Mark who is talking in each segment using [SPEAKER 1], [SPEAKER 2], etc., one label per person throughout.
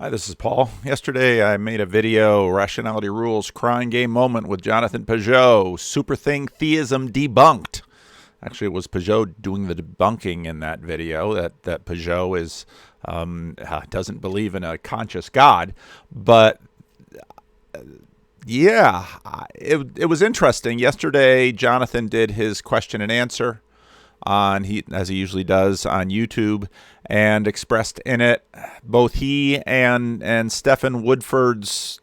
[SPEAKER 1] Hi, this is Paul. Yesterday I made a video, Rationality Rules Crying Game Moment with Jonathan Pajot, Super Thing Theism Debunked. Actually, it was Pajot doing the debunking in that video, that Pajot doesn't believe in a conscious God. But yeah, it was interesting. Yesterday, Jonathan did his question and answer as he usually does on YouTube, and expressed in it both he and Stephen Woodford's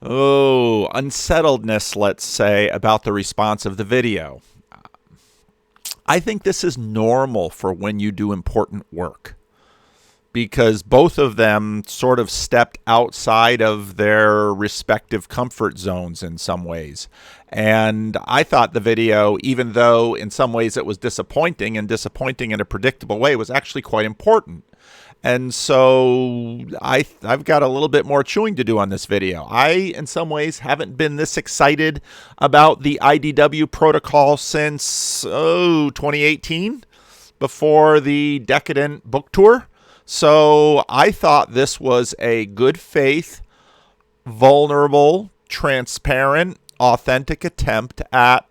[SPEAKER 1] unsettledness, let's say, about the response of the video. I think this is normal for when you do important work, because both of them sort of stepped outside of their respective comfort zones in some ways. And I thought the video, even though in some ways it was disappointing in a predictable way, was actually quite important. And so I've got a little bit more chewing to do on this video. I, in some ways, haven't been this excited about the IDW protocol since 2018, before the Decadent book tour. So I thought this was a good faith, vulnerable, transparent, authentic attempt at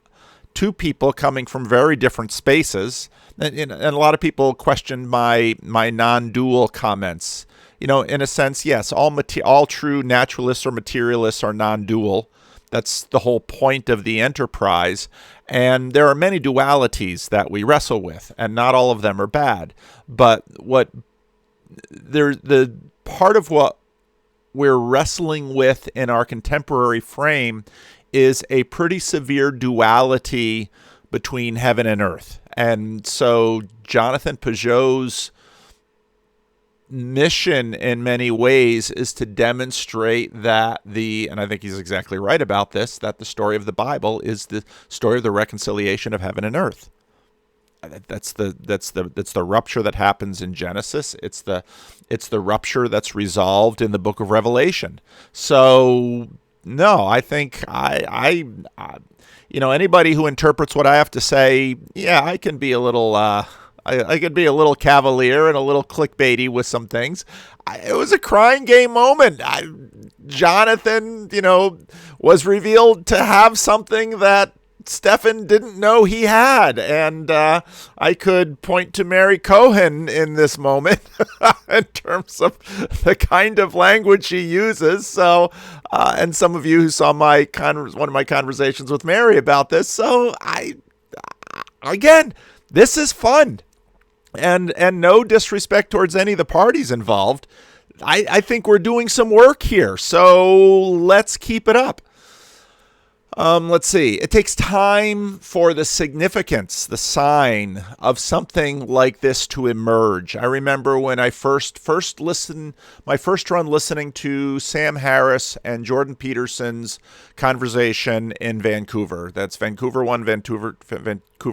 [SPEAKER 1] two people coming from very different spaces. And a lot of people questioned my non-dual comments. You know, in a sense, yes, all true naturalists or materialists are non-dual. That's the whole point of the enterprise. And there are many dualities that we wrestle with, and not all of them are bad. But the part of what we're wrestling with in our contemporary frame is a pretty severe duality between heaven and earth. And so Jonathan Pajot's mission in many ways is to demonstrate that and I think he's exactly right about this, that the story of the Bible is the story of the reconciliation of heaven and earth. That's the rupture that happens in Genesis. It's the rupture that's resolved in the book of Revelation. So no, I think anybody who interprets what I have to say, yeah, I can be a little I could be a little cavalier and a little clickbaity with some things. It was a crying game moment. Jonathan, was revealed to have something that Stephen didn't know he had, and I could point to Mary Cohen in this moment in terms of the kind of language she uses. So, and some of you who saw one of my conversations with Mary about this. So, again, this is fun, and no disrespect towards any of the parties involved. I think we're doing some work here, so let's keep it up. Let's see. It takes time for the significance, the sign of something like this to emerge. I remember when I first listened, my first run listening to Sam Harris and Jordan Peterson's conversation in Vancouver. That's Vancouver 1, Vancouver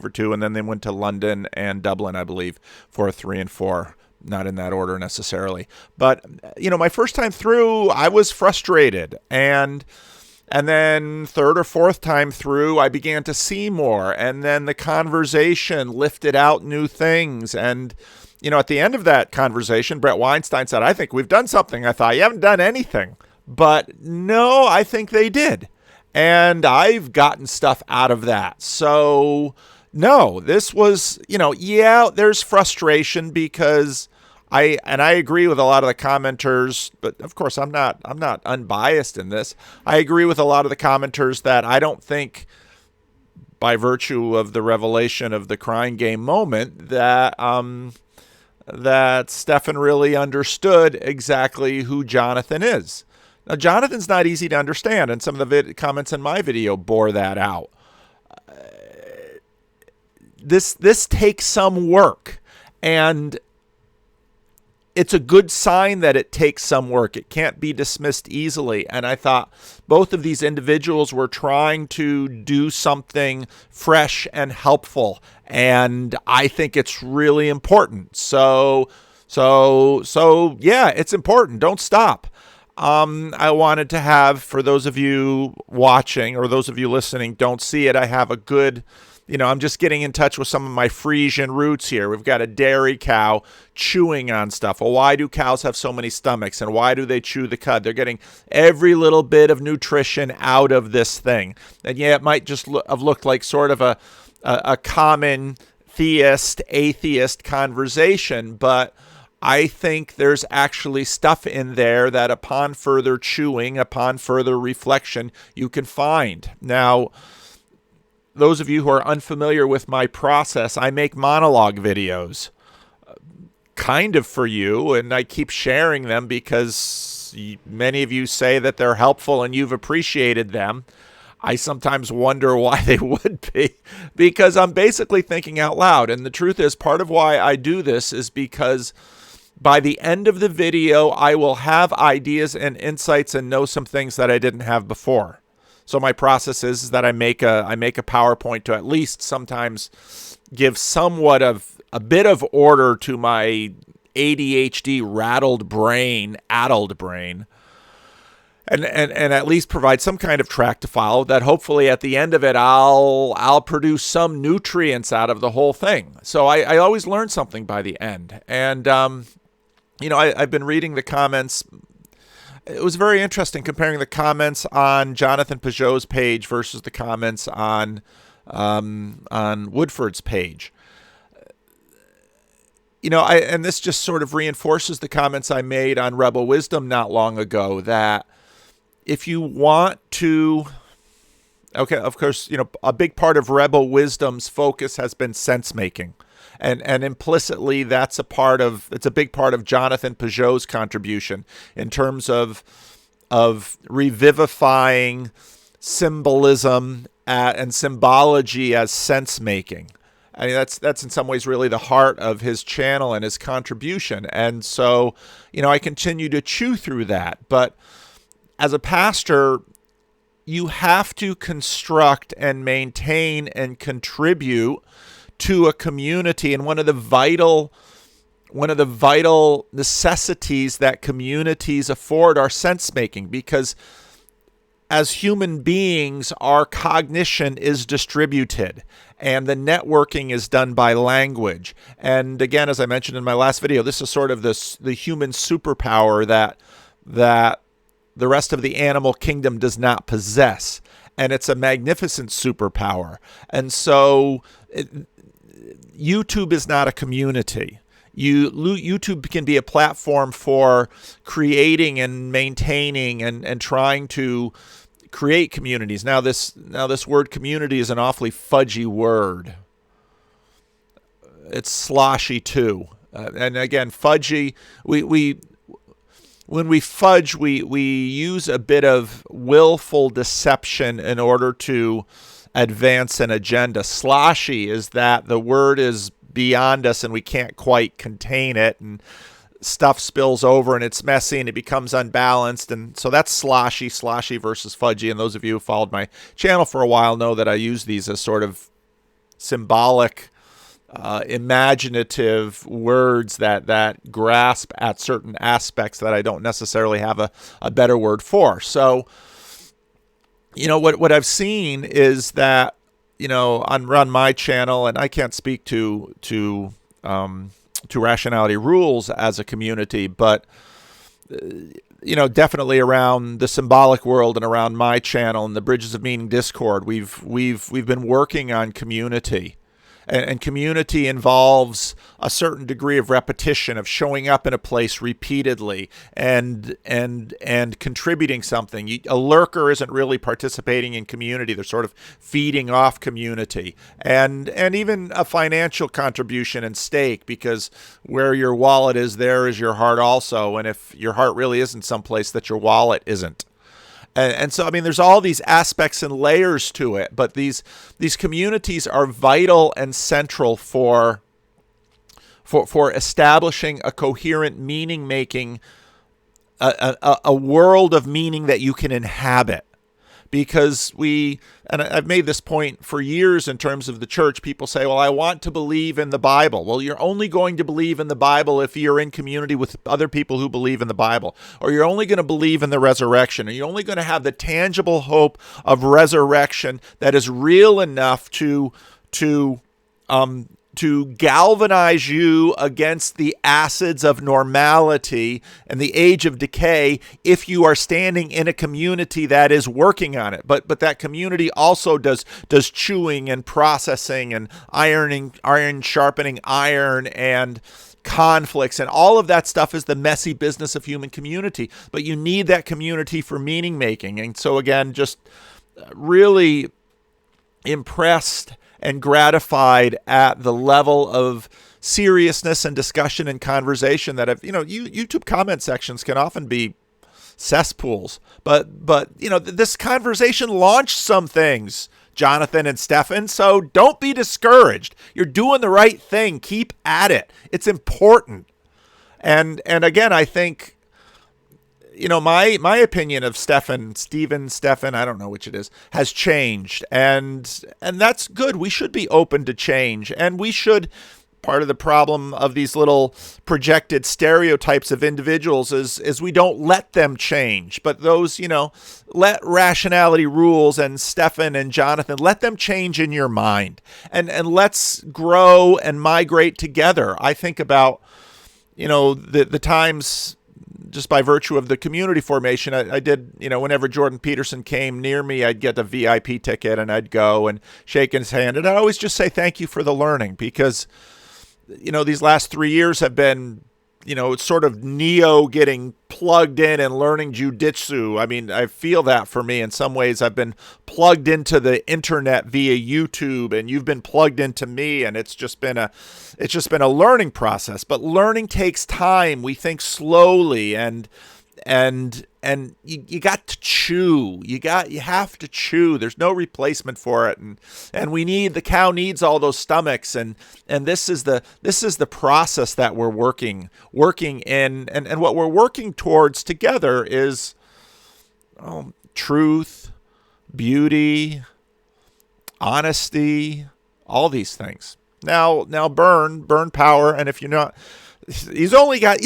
[SPEAKER 1] 2, and then they went to London and Dublin, I believe, for 3 and 4. Not in that order necessarily. But, my first time through, I was frustrated. And then third or fourth time through, I began to see more. And then the conversation lifted out new things. And, at the end of that conversation, Brett Weinstein said, "I think we've done something." I thought, "You haven't done anything." But no, I think they did. And I've gotten stuff out of that. So, no, this was, there's frustration because I agree with a lot of the commenters, but of course I'm not unbiased in this. I agree with a lot of the commenters that I don't think, by virtue of the revelation of the crying game moment, that Stephen really understood exactly who Jonathan is. Now, Jonathan's not easy to understand, and some of the comments in my video bore that out. This takes some work, and it's a good sign that it takes some work. It can't be dismissed easily. And I thought both of these individuals were trying to do something fresh and helpful. And I think it's really important. So yeah, it's important. Don't stop. I wanted to have, for those of you watching or those of you listening, don't see it, I have a good I'm just getting in touch with some of my Frisian roots here. We've got a dairy cow chewing on stuff. Well, why do cows have so many stomachs, and why do they chew the cud? They're getting every little bit of nutrition out of this thing. And yeah, it might just have looked like sort of a common theist, atheist conversation, but I think there's actually stuff in there that upon further chewing, upon further reflection, you can find. Now, those of you who are unfamiliar with my process, I make monologue videos, kind of for you, and I keep sharing them because many of you say that they're helpful and you've appreciated them. I sometimes wonder why they would be, because I'm basically thinking out loud. And the truth is, part of why I do this is because by the end of the video, I will have ideas and insights and know some things that I didn't have before. So my process is that I make a PowerPoint to at least sometimes give somewhat of a bit of order to my ADHD addled brain, and at least provide some kind of track to follow that hopefully at the end of it I'll produce some nutrients out of the whole thing. So I always learn something by the end. And I've been reading the comments. It was very interesting comparing the comments on Jonathan Pajot's page versus the comments on Woodford's page. And this just sort of reinforces the comments I made on Rebel Wisdom not long ago, that if you want to, of course, a big part of Rebel Wisdom's focus has been sense making. And implicitly, it's a big part of Jonathan Pajot's contribution in terms of revivifying symbolism and symbology as sense making. I mean, that's in some ways really the heart of his channel and his contribution. And so, I continue to chew through that. But as a pastor, you have to construct and maintain and contribute to a community, and one of the vital necessities that communities afford are sense making, because as human beings, our cognition is distributed, and the networking is done by language. And again, as I mentioned in my last video, this is sort of the human superpower that the rest of the animal kingdom does not possess, and it's a magnificent superpower. And so YouTube is not a community. YouTube can be a platform for creating and maintaining and trying to create communities. Now this word community is an awfully fudgy word. It's sloshy too. And again, fudgy, when we fudge, we use a bit of willful deception in order to advance an agenda. Sloshy is that the word is beyond us and we can't quite contain it, and stuff spills over and it's messy and it becomes unbalanced. And so that's sloshy versus fudgy. And those of you who followed my channel for a while know that I use these as sort of symbolic, imaginative words that grasp at certain aspects that I don't necessarily have a better word for. So, what I've seen is that, on my channel, and I can't speak to Rationality Rules as a community, but definitely around the symbolic world and around my channel and the Bridges of Meaning Discord, we've been working on community. And community involves a certain degree of repetition, of showing up in a place repeatedly and contributing something. A lurker isn't really participating in community. They're sort of feeding off community. And even a financial contribution and stake, because where your wallet is, there is your heart also. And if your heart really isn't someplace, that your wallet isn't. And so, I mean, there's all these aspects and layers to it, but these communities are vital and central for establishing a coherent meaning making, a world of meaning that you can inhabit. Because and I've made this point for years in terms of the church, people say, well, I want to believe in the Bible. Well, you're only going to believe in the Bible if you're in community with other people who believe in the Bible. Or you're only going to believe in the resurrection. Or you're only going to have the tangible hope of resurrection that is real enough to to to galvanize you against the acids of normality and the age of decay if you are standing in a community that is working on it. But that community also does chewing and processing and iron sharpening iron and conflicts, and all of that stuff is the messy business of human community. But you need that community for meaning making. And so again, just really impressed and gratified at the level of seriousness and discussion and conversation that have, YouTube comment sections can often be cesspools, but this conversation launched some things, Jonathan and Stefan. So don't be discouraged. You're doing the right thing. Keep at it. It's important. And again, I think, my opinion of Stefan, I don't know which it is, has changed. And that's good. We should be open to change. And we should, part of the problem of these little projected stereotypes of individuals is we don't let them change. But those, let rationality rules, and Stefan and Jonathan, let them change in your mind. And let's grow and migrate together. I think about, the times, just by virtue of the community formation, I did, whenever Jordan Peterson came near me, I'd get a VIP ticket and I'd go and shake his hand. And I'd always just say thank you for the learning, because, these last 3 years have been, it's sort of Neo getting plugged in and learning jujitsu. I mean, I feel that for me in some ways. I've been plugged into the internet via YouTube, and you've been plugged into me, and it's just been a learning process. But learning takes time. We think slowly, and you got to chew. You have to chew. There's no replacement for it, and the cow needs all those stomachs, and this is the process that we're working in, and what we're working towards together is truth, beauty, honesty, all these things. Now burn power, and if you're not. He's only got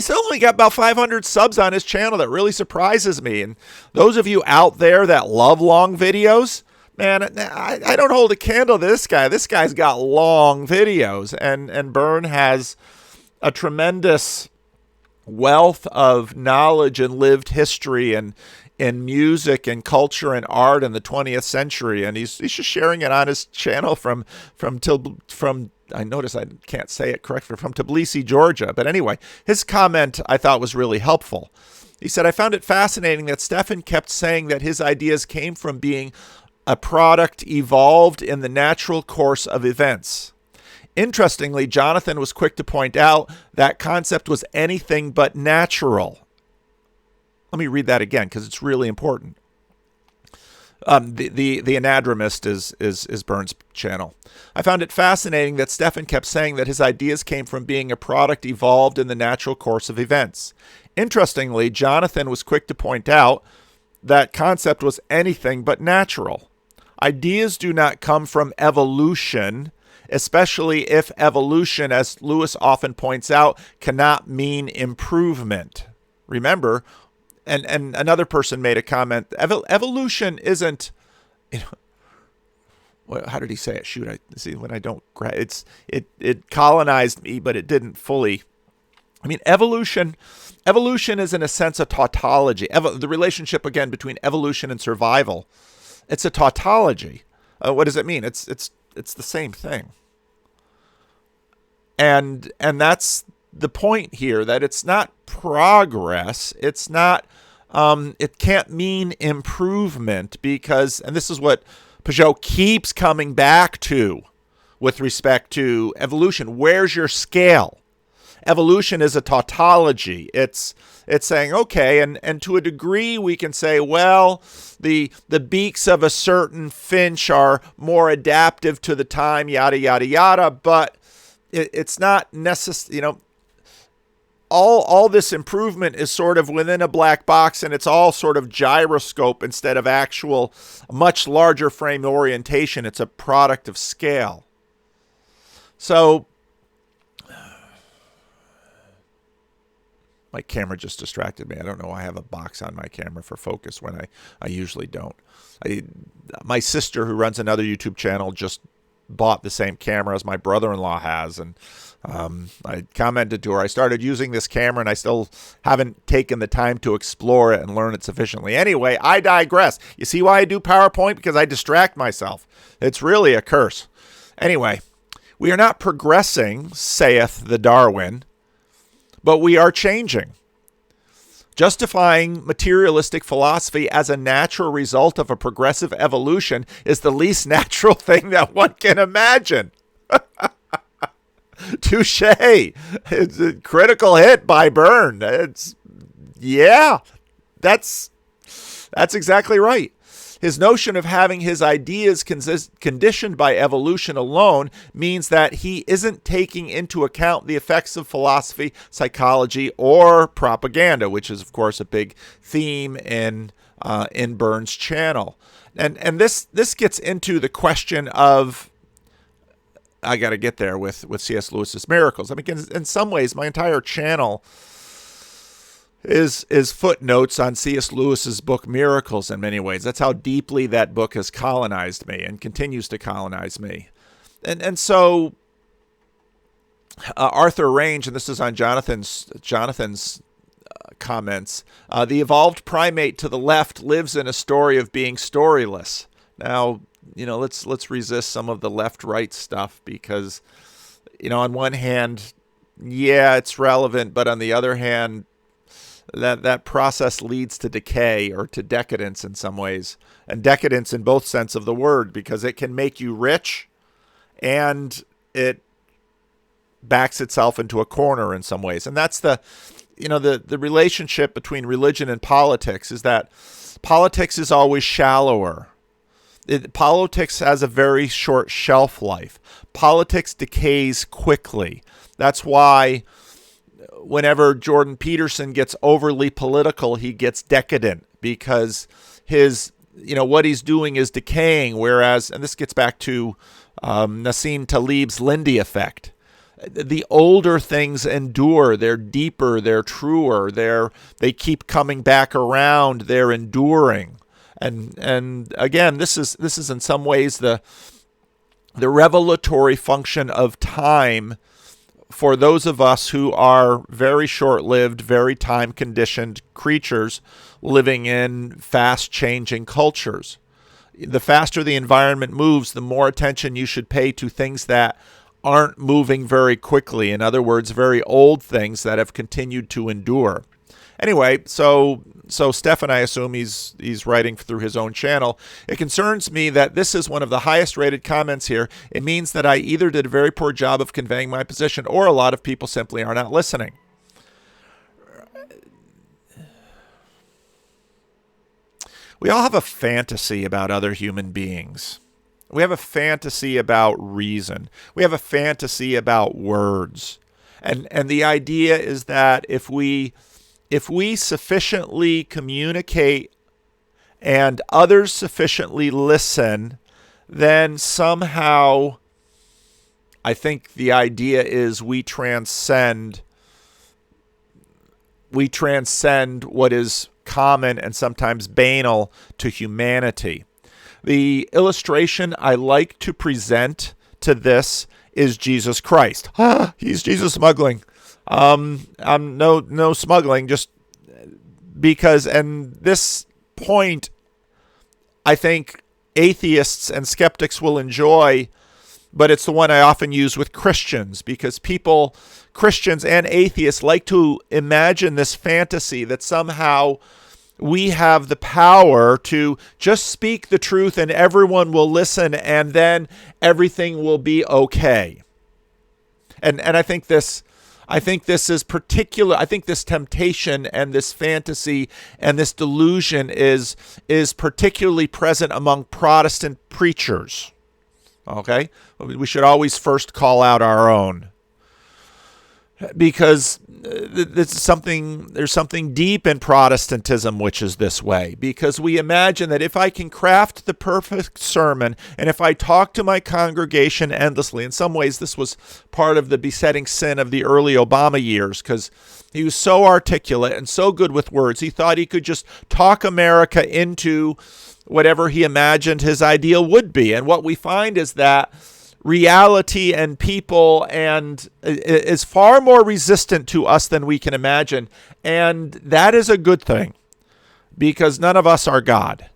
[SPEAKER 1] about 500 subs on his channel. That really surprises me. And those of you out there that love long videos, man, I don't hold a candle to this guy. This guy's got long videos, and Byrne has a tremendous wealth of knowledge and lived history and in music and culture and art in the 20th century, and he's just sharing it on his channel from I notice I can't say it correctly, from Tbilisi, Georgia. But anyway, his comment I thought was really helpful. He said, I found it fascinating that Stefan kept saying that his ideas came from being a product evolved in the natural course of events. Interestingly, Jonathan was quick to point out that concept was anything but natural. Let me read that again, because it's really important. The Anadromist is Byrne's channel. I found it fascinating that Stefan kept saying that his ideas came from being a product evolved in the natural course of events. Interestingly, Jonathan was quick to point out that concept was anything but natural. Ideas do not come from evolution, especially if evolution, as Lewis often points out, cannot mean improvement. Remember, and another person made a comment, evolution isn't, how did he say it? Shoot, I see when I don't, it colonized me, but it didn't fully. I mean, evolution is in a sense a tautology. The relationship, again, between evolution and survival, it's a tautology. What does it mean? It's the same thing. And that's the point here, that it's not progress. It's not, it can't mean improvement, because, and this is what Pajot keeps coming back to with respect to evolution. Where's your scale? Evolution is a tautology. It's saying, okay, and to a degree we can say, well, the beaks of a certain finch are more adaptive to the time, yada, yada, yada, but it's not necessary, all this improvement is sort of within a black box, and it's all sort of gyroscope instead of actual much larger frame orientation. It's a product of scale. So my camera just distracted me. I don't know. I have a box on my camera for focus when I usually don't. My sister, who runs another YouTube channel, just bought the same camera as my brother-in-law has, and I commented to her, I started using this camera and I still haven't taken the time to explore it and learn it sufficiently. Anyway, I digress. You see why I do PowerPoint? Because I distract myself. It's really a curse. Anyway, we are not progressing, saith the Darwin, but we are changing. Justifying materialistic philosophy as a natural result of a progressive evolution is the least natural thing that one can imagine. Touche. It's a critical hit by Byrne. That's exactly right. His notion of having his ideas conditioned by evolution alone means that he isn't taking into account the effects of philosophy, psychology, or propaganda, which is, of course, a big theme in Byrne's channel. And this gets into the question of, I got to get there with C.S. Lewis's Miracles. I mean, in some ways, my entire channel is footnotes on C.S. Lewis's book Miracles in many ways. That's how deeply that book has colonized me and continues to colonize me. And so Arthur Range, and this is on Jonathan's comments, the evolved primate to the left lives in a story of being storyless. Now, let's resist some of the left-right stuff because, on one hand, yeah, it's relevant, but on the other hand, that process leads to decay or to decadence in some ways, and decadence in both sense of the word, because it can make you rich and it backs itself into a corner in some ways. And that's the relationship between religion and politics, is that politics is always shallower. Politics has a very short shelf life. Politics decays quickly. That's why whenever Jordan Peterson gets overly political, he gets decadent, because what he's doing is decaying. Whereas, and this gets back to Nassim Taleb's Lindy effect, the older things endure. They're deeper. They're truer. They keep coming back around. They're enduring. And again, this is in some ways the revelatory function of time for those of us who are very short-lived, very time-conditioned creatures living in fast-changing cultures. The faster the environment moves, the more attention you should pay to things that aren't moving very quickly. In other words, very old things that have continued to endure. Anyway, so Stefan, I assume he's writing through his own channel. It concerns me that this is one of the highest rated comments here. It means that I either did a very poor job of conveying my position, or a lot of people simply are not listening. We all have a fantasy about other human beings. We have a fantasy about reason. We have a fantasy about words. And the idea is that if we sufficiently communicate and others sufficiently listen, then somehow, I think the idea is we transcend what is common and sometimes banal to humanity. The illustration I like to present to this is Jesus Christ. He's Jesus smuggling. No smuggling, just because, and this point, I think atheists and skeptics will enjoy, but it's the one I often use with Christians, because Christians and atheists, like to imagine this fantasy that somehow we have the power to just speak the truth and everyone will listen and then everything will be okay. And I think this is particular. I think this temptation and this fantasy and this delusion is particularly present among Protestant preachers. Okay? We should always first call out our own, because there's something deep in Protestantism which is this way, because we imagine that if I can craft the perfect sermon and if I talk to my congregation endlessly, in some ways this was part of the besetting sin of the early Obama years, because he was so articulate and so good with words, he thought he could just talk America into whatever he imagined his ideal would be. And what we find is that reality and people, and is far more resistant to us than we can imagine. And that is a good thing, because none of us are God.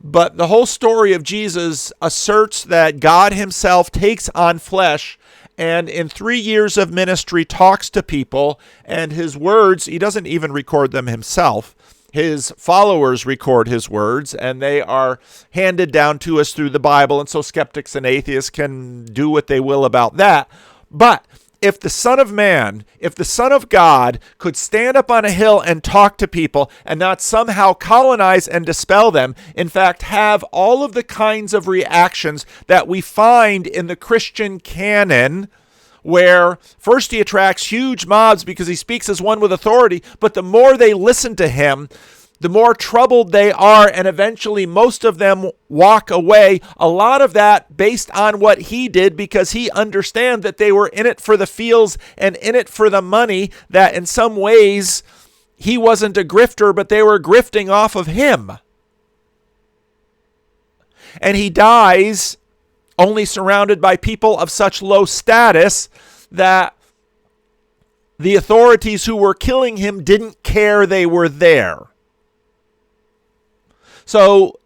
[SPEAKER 1] But the whole story of Jesus asserts that God himself takes on flesh and in 3 years of ministry talks to people, and his words, he doesn't even record them himself. His followers record his words, and they are handed down to us through the Bible, and so skeptics and atheists can do what they will about that. But if the Son of Man, if the Son of God could stand up on a hill and talk to people and not somehow colonize and dispel them, in fact, have all of the kinds of reactions that we find in the Christian canon, where first he attracts huge mobs because he speaks as one with authority, but the more they listen to him, the more troubled they are, and eventually most of them walk away. A lot of that based on what he did, because he understands that they were in it for the feels and in it for the money, that in some ways he wasn't a grifter, but they were grifting off of him. And he dies only surrounded by people of such low status that the authorities who were killing him didn't care they were there. So,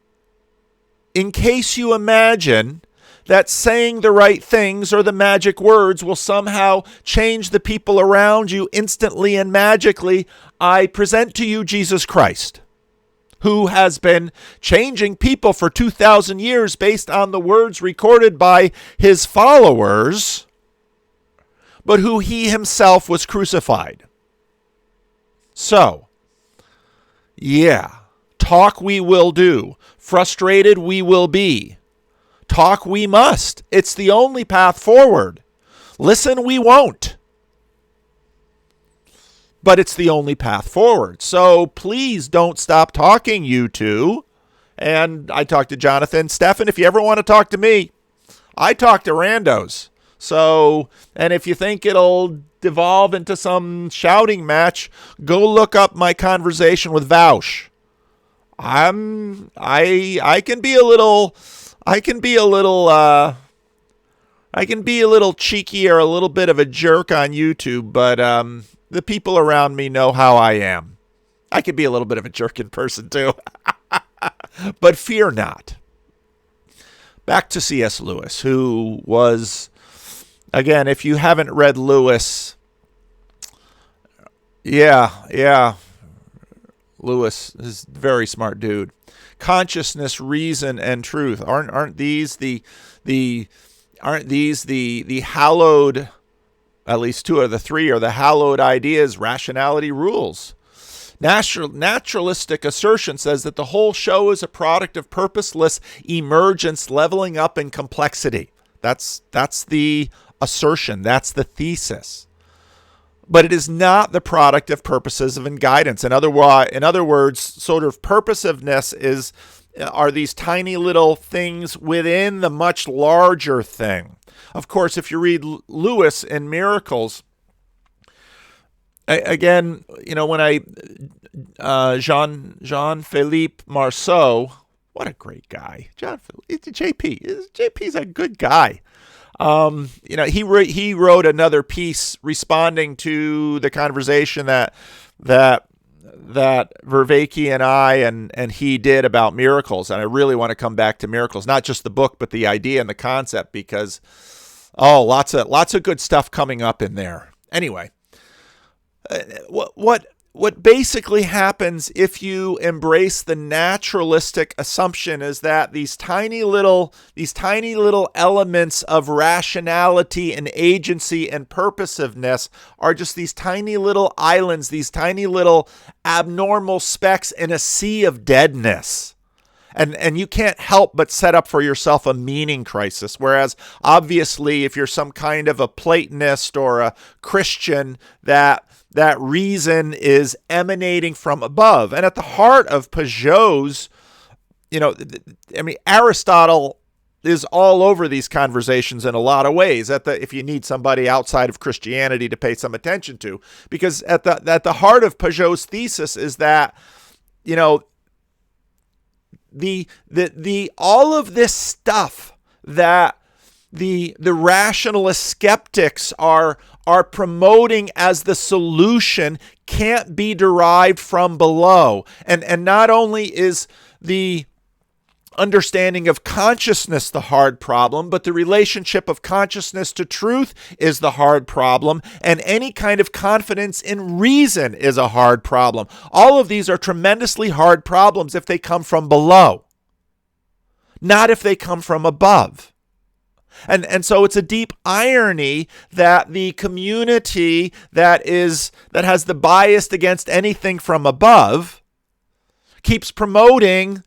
[SPEAKER 1] in case you imagine that saying the right things or the magic words will somehow change the people around you instantly and magically, I present to you Jesus Christ, who has been changing people for 2,000 years based on the words recorded by his followers, but who he himself was crucified. So, yeah. Talk we will do. Frustrated we will be. Talk we must. It's the only path forward. Listen we won't. But it's the only path forward. So please don't stop talking, you two. And I talked to Jonathan. Stefan, if you ever want to talk to me, I talk to randos. So, and if you think it'll devolve into some shouting match, go look up my conversation with Vaush. I can be a little cheeky or a little bit of a jerk on YouTube, but the people around me know how I am. I can be a little bit of a jerk in person too. But fear not. Back to C.S. Lewis, who was, again, if you haven't read Lewis, yeah. Lewis is a very smart dude. Consciousness, reason, and truth. Aren't these the hallowed, at least two of the three are the hallowed ideas? Rationality rules. Naturalistic assertion says that the whole show is a product of purposeless emergence, leveling up in complexity. That's the assertion. That's the thesis. But it is not the product of purposes and guidance. In other words, sort of purposiveness are these tiny little things within the much larger thing. Of course, if you read Lewis in Miracles, again, when Jean-Philippe Marceau, what a great guy. JP's a good guy. He wrote another piece responding to the conversation that Vervaeke and I and he did about miracles. And I really want to come back to miracles, not just the book, but the idea and the concept, because, lots of good stuff coming up in there. Anyway, what basically happens if you embrace the naturalistic assumption is that these tiny little elements of rationality and agency and purposiveness are just these tiny little islands, these tiny little abnormal specks in a sea of deadness. And you can't help but set up for yourself a meaning crisis. Whereas obviously if you're some kind of a Platonist or a Christian, that reason is emanating from above. And at the heart of Pajot's, Aristotle is all over these conversations in a lot of ways. If you need somebody outside of Christianity to pay some attention to, because at the heart of Pajot's thesis is that, the all of this stuff that the rationalist skeptics are promoting as the solution can't be derived from below. And not only is the understanding of consciousness the hard problem, but the relationship of consciousness to truth is the hard problem, and any kind of confidence in reason is a hard problem. All of these are tremendously hard problems if they come from below, not if they come from above. And so it's a deep irony that the community that has the bias against anything from above keeps promoting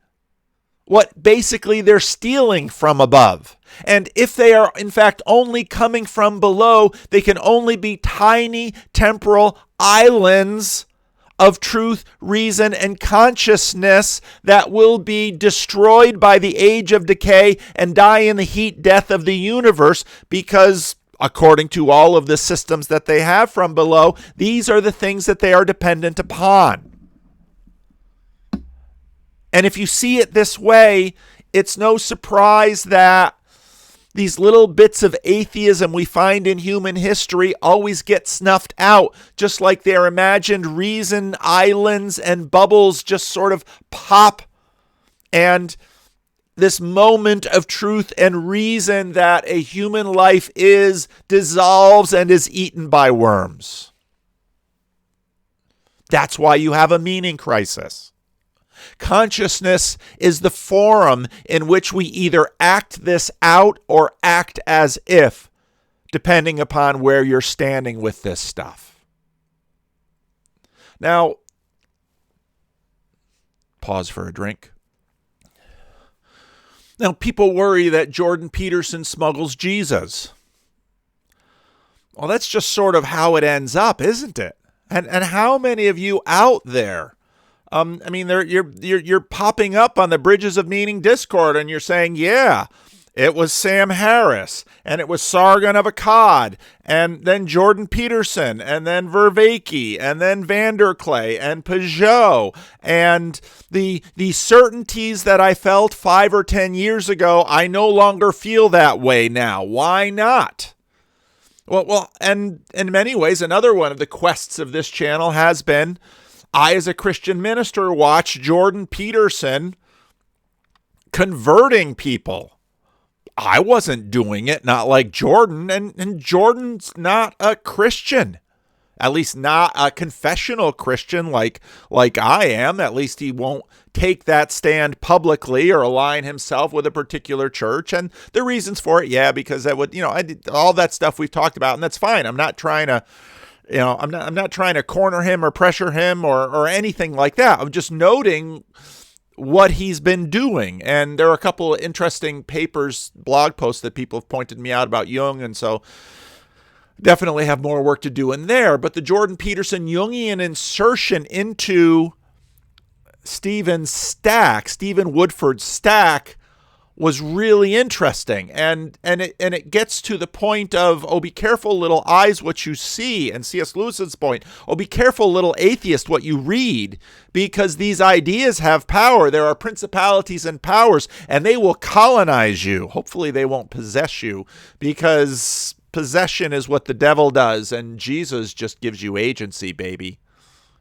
[SPEAKER 1] what basically they're stealing from above. And if they are in fact only coming from below, they can only be tiny temporal islands of truth, reason, and consciousness that will be destroyed by the age of decay and die in the heat death of the universe, because according to all of the systems that they have from below, these are the things that they are dependent upon. And if you see it this way, it's no surprise that these little bits of atheism we find in human history always get snuffed out, just like their imagined reason islands and bubbles just sort of pop, and this moment of truth and reason that a human life is dissolves and is eaten by worms. That's why you have a meaning crisis. Consciousness is the forum in which we either act this out or act as if, depending upon where you're standing with this stuff. Now, pause for a drink. Now, people worry that Jordan Peterson smuggles Jesus. Well, that's just sort of how it ends up, isn't it? And how many of you out there, you're popping up on the Bridges of Meaning Discord and you're saying, yeah, it was Sam Harris, and it was Sargon of Akkad, and then Jordan Peterson, and then Vervaeke, and then Vanderklay, and Pajot, and the certainties that I felt 5 or 10 years ago, I no longer feel that way now. Why not? Well, and in many ways, another one of the quests of this channel has been, I, as a Christian minister, watch Jordan Peterson converting people. I wasn't doing it, not like Jordan, and Jordan's not a Christian, at least not a confessional Christian like I am. At least he won't take that stand publicly or align himself with a particular church. And the reasons for it, yeah, because that would, I did all that stuff we've talked about, and that's fine. I'm not trying to I'm not trying to corner him or pressure him or anything like that. I'm just noting what he's been doing. And there are a couple of interesting papers, blog posts that people have pointed me out about Jung. And so definitely have more work to do in there. But the Jordan Peterson Jungian insertion into Stephen Woodford's stack was really interesting, and it gets to the point of, oh, be careful, little eyes, what you see, and C.S. Lewis's point, oh, be careful, little atheist, what you read, because these ideas have power. There are principalities and powers, and they will colonize you. Hopefully they won't possess you, because possession is what the devil does, and Jesus just gives you agency, baby.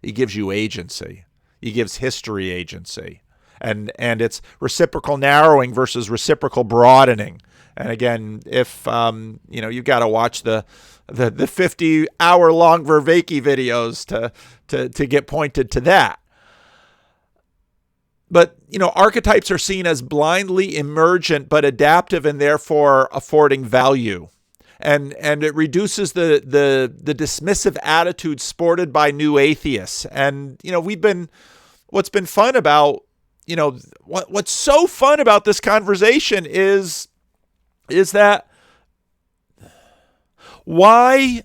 [SPEAKER 1] He gives you agency. He gives history agency. And it's reciprocal narrowing versus reciprocal broadening. And again, if you've got to watch the 50-hour-long Vervaeke videos to get pointed to that. But archetypes are seen as blindly emergent but adaptive, and therefore affording value. And it reduces the dismissive attitude sported by new atheists. And what's been fun about what's so fun about this conversation is that why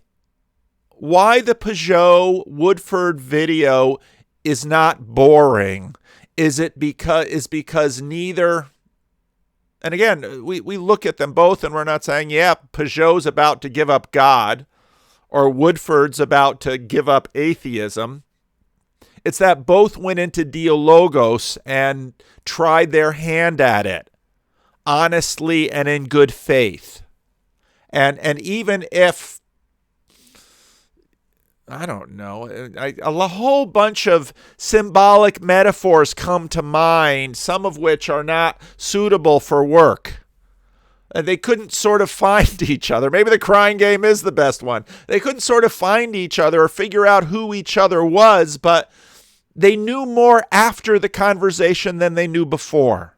[SPEAKER 1] the Pajot Woodford video is not boring is because neither, and again, we look at them both and we're not saying, yeah, Pajot's about to give up God or Woodford's about to give up atheism. It's that both went into dialogos and tried their hand at it, honestly and in good faith. And even if, I don't know, a whole bunch of symbolic metaphors come to mind, some of which are not suitable for work. They couldn't sort of find each other. Maybe the crying game is the best one. They couldn't sort of find each other or figure out who each other was, but they knew more after the conversation than they knew before.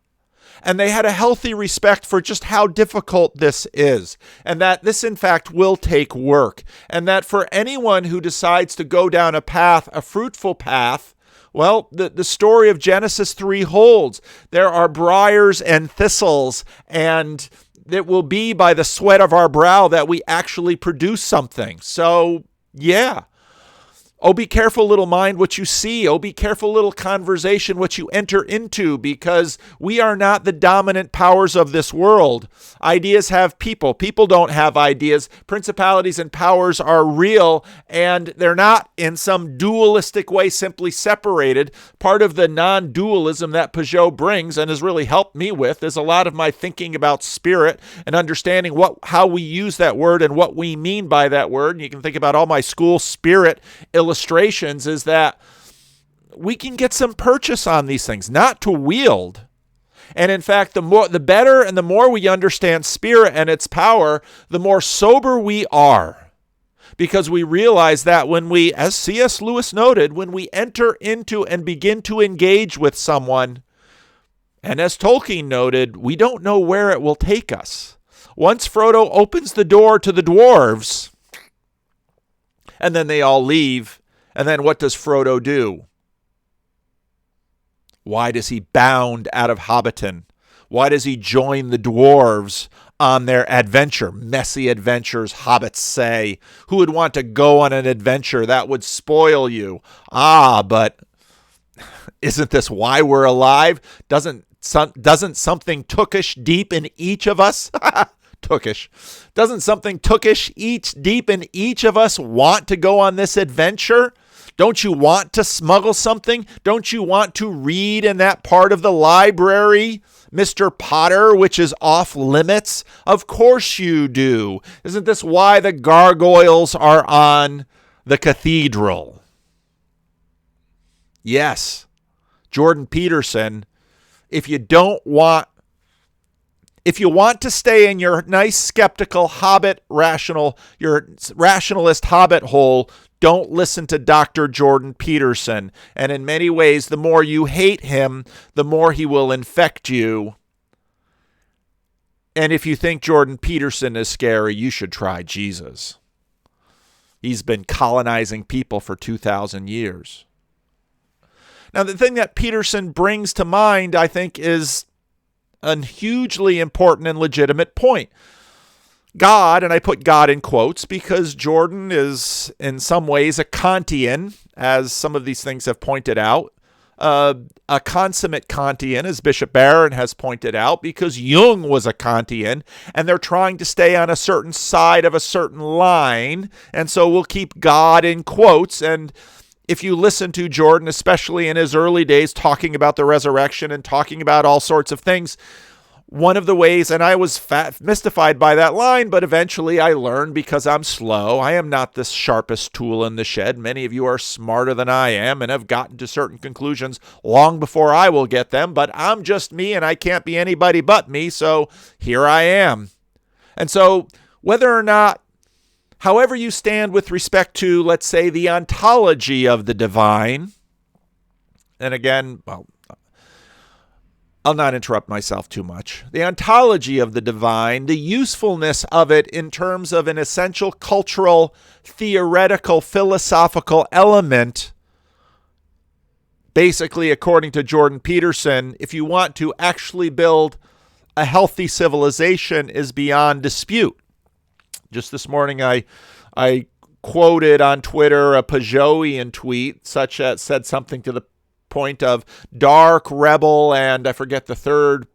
[SPEAKER 1] And they had a healthy respect for just how difficult this is, and that this, in fact, will take work. And that for anyone who decides to go down a path, a fruitful path, well, the story of Genesis 3 holds. There are briars and thistles, and it will be by the sweat of our brow that we actually produce something. So, yeah. Oh, be careful, little mind, what you see. Oh, be careful, little conversation, what you enter into, because we are not the dominant powers of this world. Ideas have people. People don't have ideas. Principalities and powers are real, and they're not in some dualistic way simply separated. Part of the non-dualism that Pajot brings and has really helped me with is a lot of my thinking about spirit and understanding how we use that word and what we mean by that word. And you can think about all my school spirit illustrations, is that we can get some purchase on these things, not to wield. And in fact, the better and the more we understand spirit and its power, the more sober we are. Because we realize that when we, as C.S. Lewis noted, when we enter into and begin to engage with someone, and as Tolkien noted, we don't know where it will take us. Once Frodo opens the door to the dwarves, and then they all leave. And then what does Frodo do? Why does he bound out of Hobbiton? Why does he join the dwarves on their adventure? Messy adventures, hobbits say. Who would want to go on an adventure that would spoil you? But isn't this why we're alive? Doesn't something tookish deep in each of us? Tookish. Doesn't something tookish deep in each of us want to go on this adventure? Don't you want to smuggle something? Don't you want to read in that part of the library, Mr. Potter, which is off limits? Of course you do. Isn't this why the gargoyles are on the cathedral? Yes. Jordan Peterson, if you want to stay in your nice skeptical your rationalist hobbit hole, don't listen to Dr. Jordan Peterson. And in many ways, the more you hate him, the more he will infect you. And if you think Jordan Peterson is scary, you should try Jesus. He's been colonizing people for 2,000 years. Now, the thing that Peterson brings to mind, I think, is a hugely important and legitimate point. God, and I put God in quotes because Jordan is in some ways a Kantian, as some of these things have pointed out, a consummate Kantian, as Bishop Barron has pointed out, because Jung was a Kantian, and they're trying to stay on a certain side of a certain line, and so we'll keep God in quotes. And if you listen to Jordan, especially in his early days, talking about the resurrection and talking about all sorts of things, one of the ways, and I was mystified by that line, but eventually I learned because I'm slow. I am not the sharpest tool in the shed. Many of you are smarter than I am and have gotten to certain conclusions long before I will get them, but I'm just me and I can't be anybody but me, so here I am. And so whether or not, however you stand with respect to, let's say, the ontology of the divine, and again, I'll not interrupt myself too much. The ontology of the divine, the usefulness of it in terms of an essential cultural, theoretical, philosophical element, basically, according to Jordan Peterson, if you want to actually build a healthy civilization, is beyond dispute. Just this morning, I quoted on Twitter a Pajotian tweet, such as said something to the point of dark, rebel, and I forget the third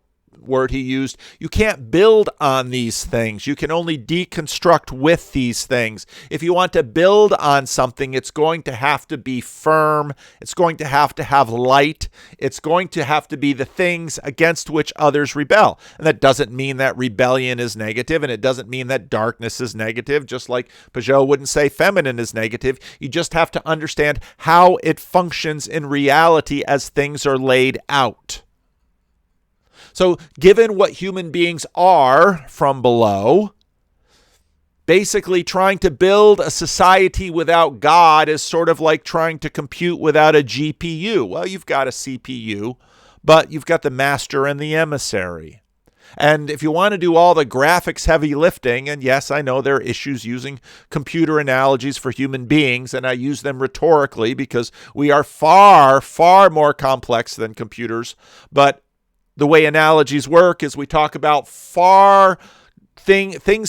[SPEAKER 1] word he used, you can't build on these things. You can only deconstruct with these things. If you want to build on something, it's going to have to be firm. It's going to have light. It's going to have to be the things against which others rebel. And that doesn't mean that rebellion is negative, and it doesn't mean that darkness is negative, just like Pajot wouldn't say feminine is negative. You just have to understand how it functions in reality as things are laid out. So given what human beings are from below, basically trying to build a society without God is sort of like trying to compute without a GPU. Well, you've got a CPU, but you've got the master and the emissary. And if you want to do all the graphics heavy lifting, and yes, I know there are issues using computer analogies for human beings, and I use them rhetorically because we are far, far more complex than computers. But the way analogies work is we talk about things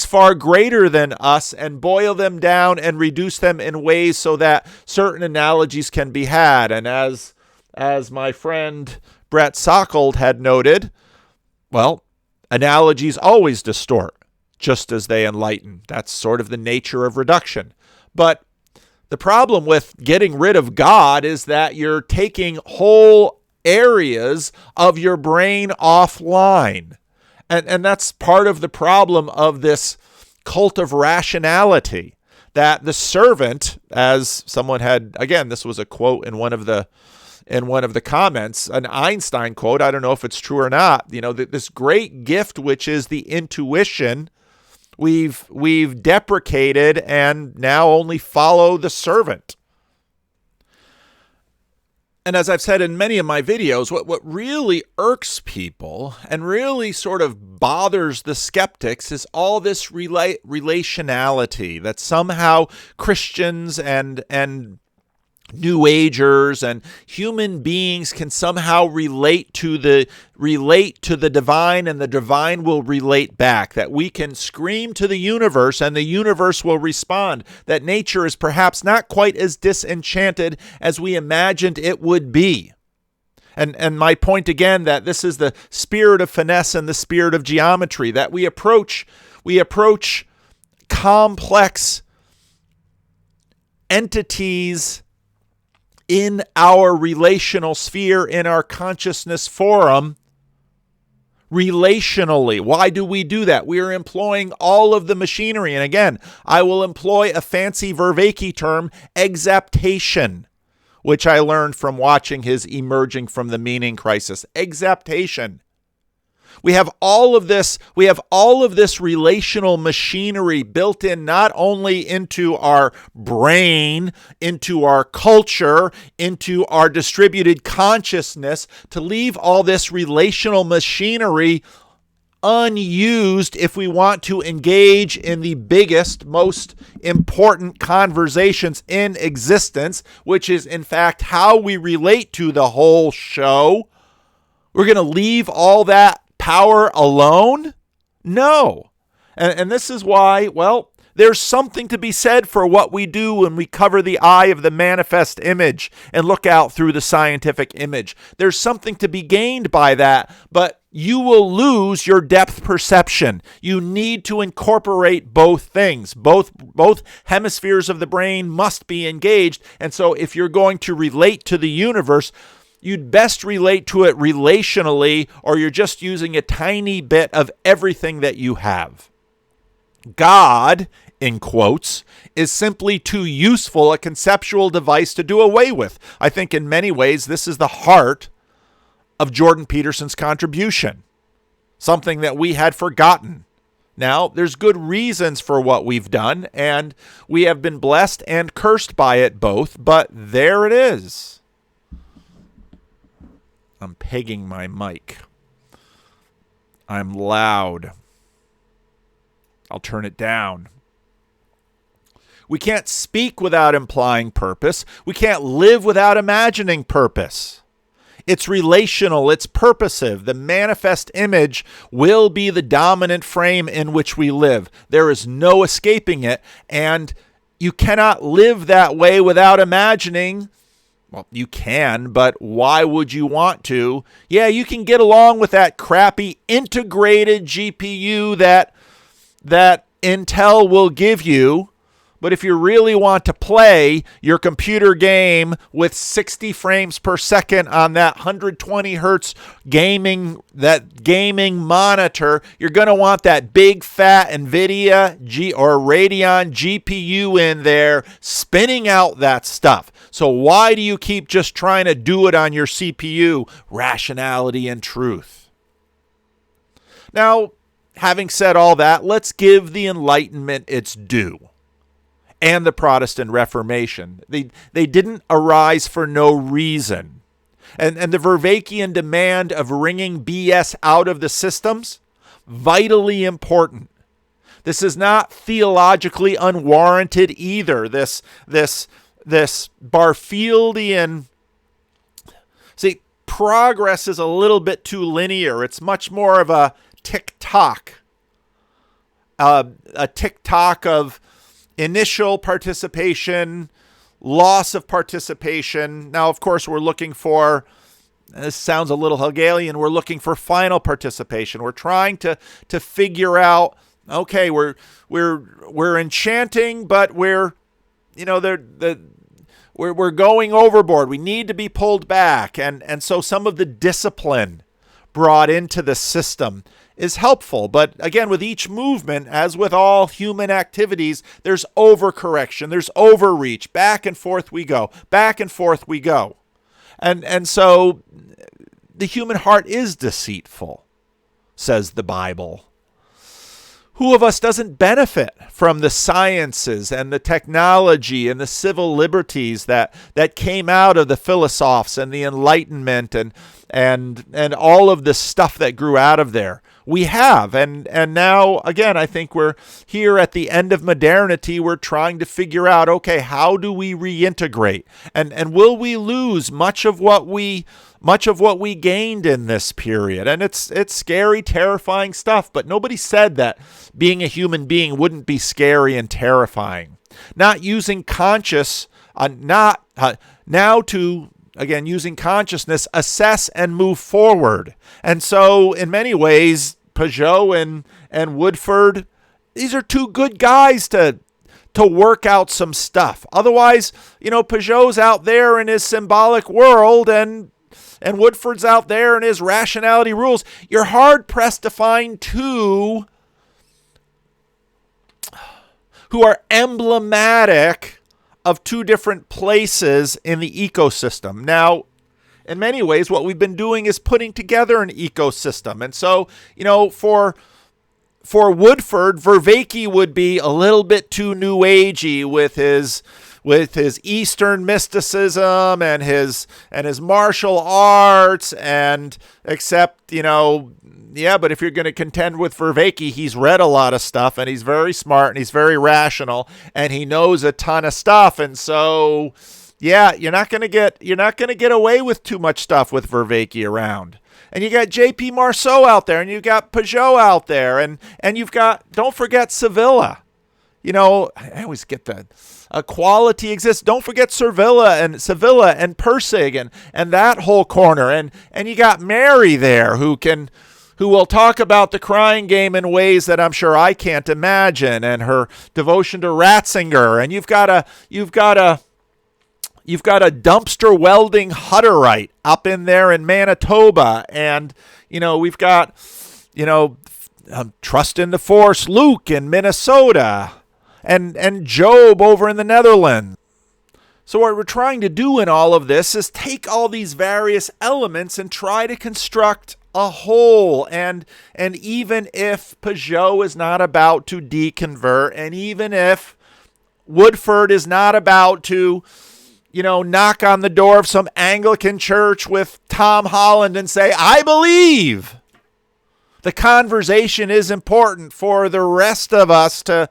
[SPEAKER 1] far greater than us and boil them down and reduce them in ways so that certain analogies can be had. And as my friend Brett Sockold had noted, well, analogies always distort, just as they enlighten. That's sort of the nature of reduction. But the problem with getting rid of God is that you're taking whole areas of your brain offline. And that's part of the problem of this cult of rationality, that the servant, as someone had, again, this was a quote in one of the comments, an Einstein quote, I don't know if it's true or not, this great gift, which is the intuition, we've deprecated and now only follow the servant. And as I've said in many of my videos, what really irks people and really sort of bothers the skeptics is all this relationality that somehow Christians and New Agers and human beings can somehow relate to the divine, and the divine will relate back, that we can scream to the universe and the universe will respond, that nature is perhaps not quite as disenchanted as we imagined it would be. And my point again, that this is the spirit of finesse and the spirit of geometry, that we approach complex entities in our relational sphere, in our consciousness forum, relationally. Why do we do that? We are employing all of the machinery. And again, I will employ a fancy Vervaeke term, exaptation, which I learned from watching his Emerging from the Meaning Crisis. Exaptation. We have all of this relational machinery built in, not only into our brain, into our culture, into our distributed consciousness, to leave all this relational machinery unused if we want to engage in the biggest, most important conversations in existence, which is in fact how we relate to the whole show. We're going to leave all that power alone? No. And this is why, well, there's something to be said for what we do when we cover the eye of the manifest image and look out through the scientific image. There's something to be gained by that, but you will lose your depth perception. You need to incorporate both things. Both hemispheres of the brain must be engaged. And so if you're going to relate to the universe, you'd best relate to it relationally, or you're just using a tiny bit of everything that you have. God, in quotes, is simply too useful a conceptual device to do away with. I think in many ways this is the heart of Jordan Peterson's contribution, something that we had forgotten. Now, there's good reasons for what we've done, and we have been blessed and cursed by it both, but there it is. I'm pegging my mic. I'm loud. I'll turn it down. We can't speak without implying purpose. We can't live without imagining purpose. It's relational. It's purposive. The manifest image will be the dominant frame in which we live. There is no escaping it. And you cannot live that way without imagining Well, you can, but why would you want to? Yeah, you can get along with that crappy integrated GPU that Intel will give you. But if you really want to play your computer game with 60 frames per second on that 120 hertz gaming monitor, you're going to want that big fat NVIDIA or Radeon GPU in there spinning out that stuff. So why do you keep just trying to do it on your CPU? Rationality and truth. Now, having said all that, let's give the Enlightenment its due. And the Protestant Reformation. They didn't arise for no reason. And the Vervaekian demand of wringing BS out of the systems, vitally important. This is not theologically unwarranted either. This Barfieldian... See, progress is a little bit too linear. It's much more of a tick-tock. A tick-tock of initial participation, loss of participation. Now, of course, we're looking for, this sounds a little Hegelian, we're looking for final participation. We're trying to figure out, okay, we're enchanting, but we're going overboard. We need to be pulled back. And so some of the discipline brought into the system is helpful. But again, with each movement, as with all human activities, there's overcorrection, there's overreach. Back and forth we go. Back and forth we go. And so the human heart is deceitful, says the Bible. Who of us doesn't benefit from the sciences and the technology and the civil liberties that came out of the philosophes and the Enlightenment and all of the stuff that grew out of there? We have. And now, again, I think we're here at the end of modernity. We're trying to figure out, okay, how do we reintegrate? And will we lose much of what we gained in this period? And it's scary, terrifying stuff. But nobody said that being a human being wouldn't be scary and terrifying. Not using conscious, again, using consciousness, assess and move forward. And so, in many ways, Pajot and Woodford, these are two good guys to work out some stuff. Otherwise, Pajot's out there in his symbolic world and Woodford's out there in his rationality rules. You're hard-pressed to find two who are emblematic of two different places in the ecosystem. Now, in many ways, what we've been doing is putting together an ecosystem. And so, for Woodford, Vervaeke would be a little bit too new agey with his Eastern mysticism and his martial arts, and except, but if you're going to contend with Vervaeke, he's read a lot of stuff and he's very smart and he's very rational and he knows a ton of stuff. And so, yeah, you're not going to get away with too much stuff with Vervaeke around. And you got J.P. Marceau out there and you got Pajot out there and you've got, don't forget Sevilla. I always get that. Equality exists. Don't forget Sevilla and Persig and that whole corner. And you got Mary there who will talk about the crying game in ways that I'm sure I can't imagine, and her devotion to Ratzinger. And you've got a dumpster welding Hutterite up in there in Manitoba, and we've got Trust in the Force Luke in Minnesota, and Job over in the Netherlands. So what we're trying to do in all of this is take all these various elements and try to construct a whole. And even if Pajot is not about to deconvert, and even if Woodford is not about to, knock on the door of some Anglican church with Tom Holland and say, I believe, the conversation is important for the rest of us to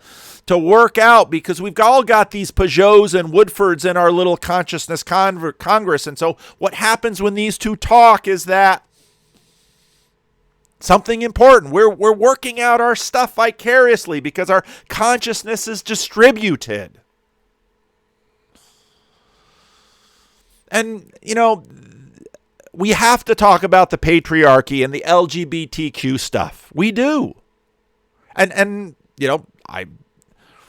[SPEAKER 1] work out, because we've all got these Pajots and Woodfords in our little consciousness congress. And so what happens when these two talk is that something important. We're working out our stuff vicariously because our consciousness is distributed. And, we have to talk about the patriarchy and the LGBTQ stuff. We do. And I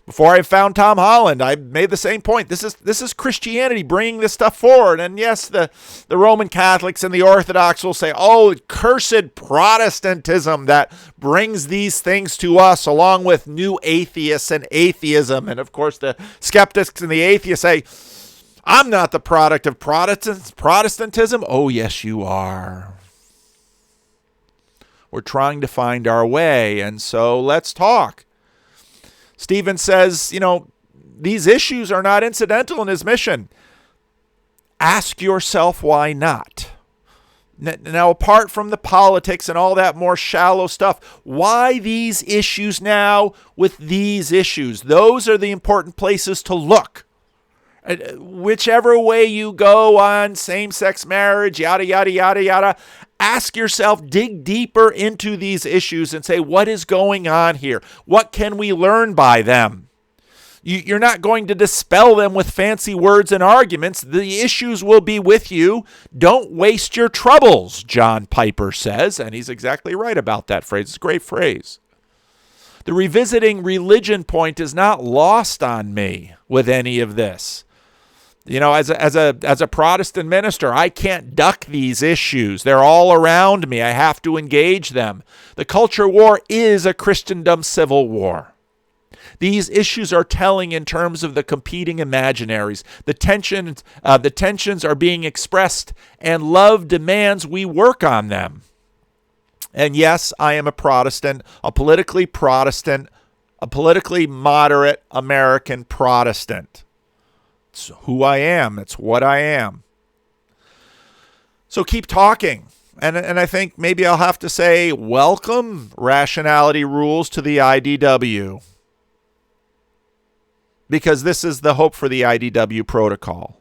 [SPEAKER 1] before I found Tom Holland, I made the same point. This is Christianity bringing this stuff forward. And yes, the Roman Catholics and the Orthodox will say, oh, cursed Protestantism that brings these things to us, along with new atheists and atheism. And of course, the skeptics and the atheists say, I'm not the product of Protestantism. Oh, yes, you are. We're trying to find our way, and so let's talk. Stephen says, these issues are not incidental in his mission. Ask yourself why not. Now, apart from the politics and all that more shallow stuff, why these issues now with these issues? Those are the important places to look. Whichever way you go on same-sex marriage, yada, yada, yada, yada, ask yourself, dig deeper into these issues and say, what is going on here? What can we learn by them? You're not going to dispel them with fancy words and arguments. The issues will be with you. Don't waste your troubles, John Piper says, and he's exactly right about that phrase. It's a great phrase. The revisiting religion point is not lost on me with any of this. As a Protestant minister, I can't duck these issues. They're all around me. I have to engage them. The culture war is a Christendom civil war. These issues are telling in terms of the competing imaginaries. The tensions are being expressed, and love demands we work on them. And yes, I am a Protestant, a politically moderate American Protestant. It's who I am. It's what I am. So keep talking. And I think maybe I'll have to say, welcome Rationality Rules to the IDW. Because this is the hope for the IDW protocol.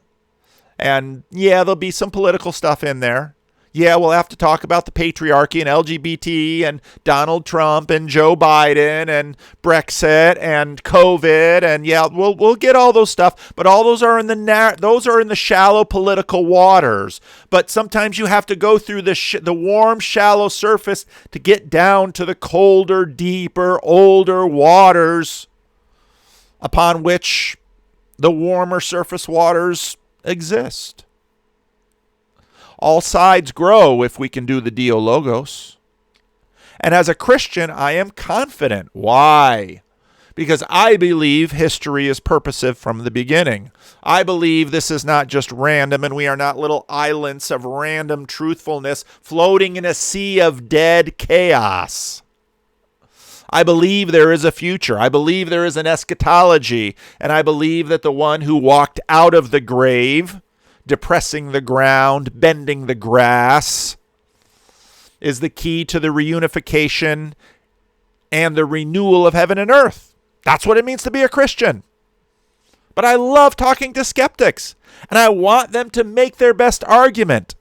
[SPEAKER 1] And yeah, there'll be some political stuff in there. Yeah, we'll have to talk about the patriarchy and LGBT and Donald Trump and Joe Biden and Brexit and COVID, and yeah, we'll get all those stuff. But all those are in the shallow political waters. But sometimes you have to go through the warm, shallow surface to get down to the colder, deeper, older waters upon which the warmer surface waters exist. All sides grow if we can do the dialogos. And as a Christian, I am confident. Why? Because I believe history is purposive from the beginning. I believe this is not just random, and we are not little islands of random truthfulness floating in a sea of dead chaos. I believe there is a future. I believe there is an eschatology. And I believe that the one who walked out of the grave, depressing the ground, bending the grass, is the key to the reunification and the renewal of heaven and earth. That's what it means to be a Christian. But I love talking to skeptics, and I want them to make their best argument.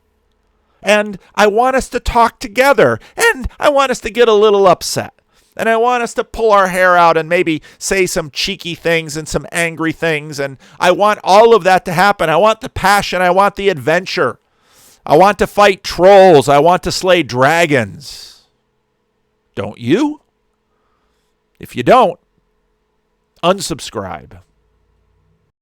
[SPEAKER 1] And I want us to talk together, and I want us to get a little upset. And I want us to pull our hair out and maybe say some cheeky things and some angry things. And I want all of that to happen. I want the passion. I want the adventure. I want to fight trolls. I want to slay dragons. Don't you? If you don't, unsubscribe.